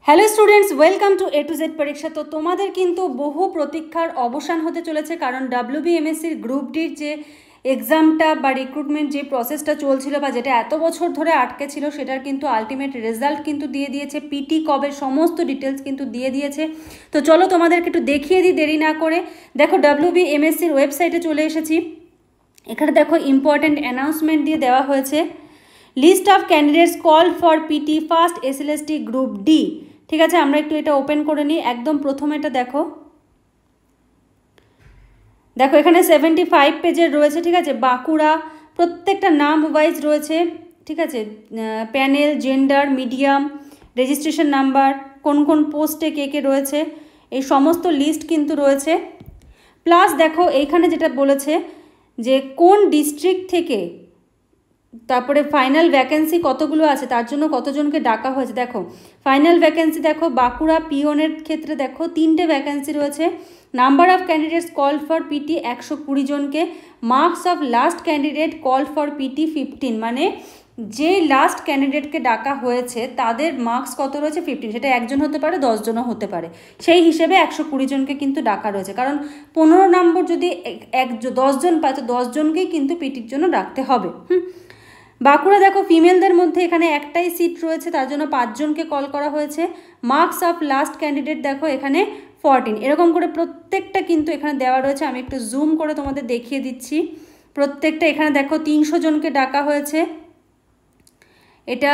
Hello students, welcome to A to Z পরীক্ষা। তো তোমাদের কিন্তু বহু প্রতীক্ষার অবসান হতে চলেছে, কারণ WBMSCর গ্রুপ ডির যে এক্সামটা বা রিক্রুটমেন্ট যে প্রসেসটা চলছিল বা যেটা এত বছর ধরে আটকে ছিল, সেটার কিন্তু আলটিমেট রেজাল্ট কিন্তু দিয়ে দিয়েছে। পিটি কবে সমস্ত ডিটেলস কিন্তু দিয়ে দিয়েছে। তো চলো তোমাদেরকে একটু দেখিয়ে দিই দেরি না করে। দেখো, WBMSCর ওয়েবসাইটে চলে এসেছি। এখানে দেখো ইম্পর্টেন্ট অ্যানাউন্সমেন্ট দিয়ে দেওয়া হয়েছে। List of candidates call for PT first SLST group D. ঠিক আছে, আমরা একটু এটা ওপেন করে নিই। একদম প্রথমে এটা দেখো, এখানে 75 পেজের রয়েছে। ঠিক আছে, বাঁকুড়া, প্রত্যেকটা নাম ওয়াইজ রয়েছে। ঠিক আছে, panel, gender, medium, registration number, কোন কোন পোস্টে কে কে রয়েছে, এই সমস্ত লিস্ট কিন্তু রয়েছে। প্লাস দেখো এইখানে যেটা বলেছে যে কোন ডিস্ট্রিক্ট থেকে, তারপরে ফাইনাল ভ্যাকেন্সি কতগুলো আছে, তার জন্য কতজনকে ডাকা হয়েছে। দেখো ফাইনাল ভ্যাকেন্সি দেখো, বাঁকুড়া পিওনের ক্ষেত্রে দেখো 3টে ভ্যাকেন্সি রয়েছে। Number of candidates call for PT 120 জনকে। Marks of last candidate call for PT 15, মানে যে লাস্ট ক্যান্ডিডেটকে ডাকা হয়েছে তাদের মার্কস কত রয়েছে 15। সেটা একজন হতে পারে, 10 জনও হতে পারে। সেই হিসেবে 120 জনকে কিন্তু ডাকা রয়েছে, কারণ 15 নম্বর যদি 10 জন পায় তো 10 জনকেই কিন্তু পিটির জন্য ডাকতে হবে। বাঁকুড়া দেখো, ফিমেলদের মধ্যে এখানে একটাই সিট রয়েছে, তার জন্য 5 জনকে কল করা হয়েছে। মার্কস অফ লাস্ট ক্যান্ডিডেট দেখো এখানে 14। এরকম করে প্রত্যেকটা কিন্তু এখানে দেওয়া রয়েছে। আমি একটু জুম করে তোমাদের দেখিয়ে দিচ্ছি প্রত্যেকটা। এখানে দেখো 300 জনকে ডাকা হয়েছে, এটা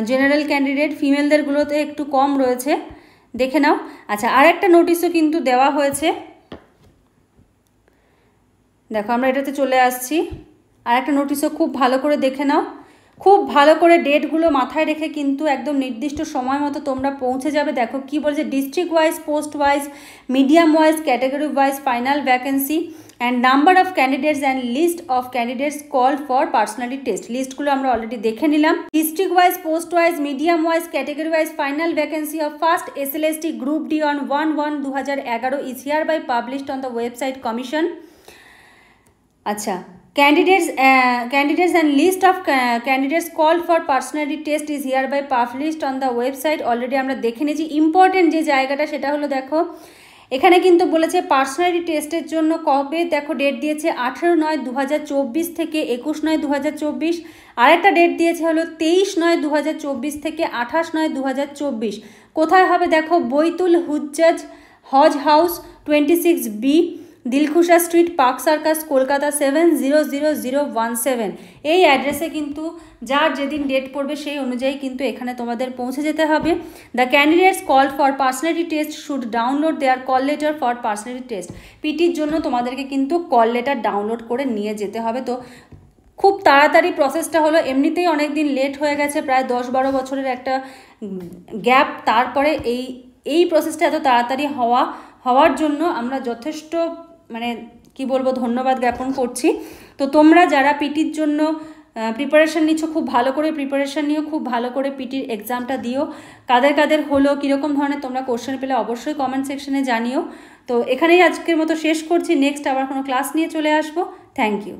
জেনারেল ক্যান্ডিডেট। ফিমেলদেরগুলোতে একটু কম রয়েছে, দেখে নাও। আচ্ছা, আর একটা নোটিশও কিন্তু দেওয়া হয়েছে। দেখো আমরা এটাতে চলে আসছি। আর একটা নোটিশও খুব ভালো করে দেখে নাও, খুব ভালো করে ডেটগুলো মাথায় রেখে কিন্তু একদম নির্দিষ্ট সময় মতো তোমরা পৌঁছে যাবে। দেখো কি বলছে, district wise, post wise, medium wise, category wise final vacancy and number of candidates and list of candidates call for personality test. লিস্টগুলো আমরা অলরেডি দেখে নিলাম। District wise, post wise, medium wise, category wise final vacancy of first SLST group D on 1/1/2011 is hereby published on the website commission. আচ্ছা, candidates and list of candidates call for personality test is hereby published on the website. Already আমরা দেখে নিয়েছি। Important যে জায়গাটা সেটা হলো, দেখো এখানে কিন্তু বলেছে পার্সোনালিটি টেস্টের জন্য কবে, দেখো ডেট দিয়েছে 18/9/2024 থেকে 21/9/2024। আরেকটা ডেট দিয়েছে হলো 23/9/2024 থেকে 28/9/2024। কোথায় হবে দেখো, Baitul Hujjaj Haj house 26B, Dilkhusha street, Park Circus, Kolkata 700017। এই অ্যাড্রেসে কিন্তু যার যেদিন ডেট পড়বে সেই অনুযায়ী কিন্তু এখানে তোমাদের পৌঁছে যেতে হবে। The candidates call for personality test should download their call letter for personality test. পিটির জন্য তোমাদেরকে কিন্তু কল লেটার ডাউনলোড করে নিয়ে যেতে হবে। তো খুব তাড়াতাড়ি প্রসেসটা হলো, এমনিতেই অনেক দিন লেট হয়ে গেছে, প্রায় 10-12 বছরের একটা গ্যাপ। তারপরে এই প্রসেসটা এত তাড়াতাড়ি হওয়ার জন্য আমরা যথেষ্ট কি বলবো, ধন্যবাদ জ্ঞাপন করছি। তো তোমরা যারা পিটির জন্য প্রিপারেশান নিচ্ছ, খুব ভালো করে প্রিপারেশান নিও, খুব ভালো করে পিটির এক্সামটা দিও। কাদের কাদের হলো, কীরকম ধরনের তোমরা কোশ্চেন পেলে অবশ্যই কমেন্ট সেকশনে জানিও। তো এখানেই আজকের মতো শেষ করছি। নেক্সট আবার কোনো ক্লাস নিয়ে চলে আসবো। Thank you.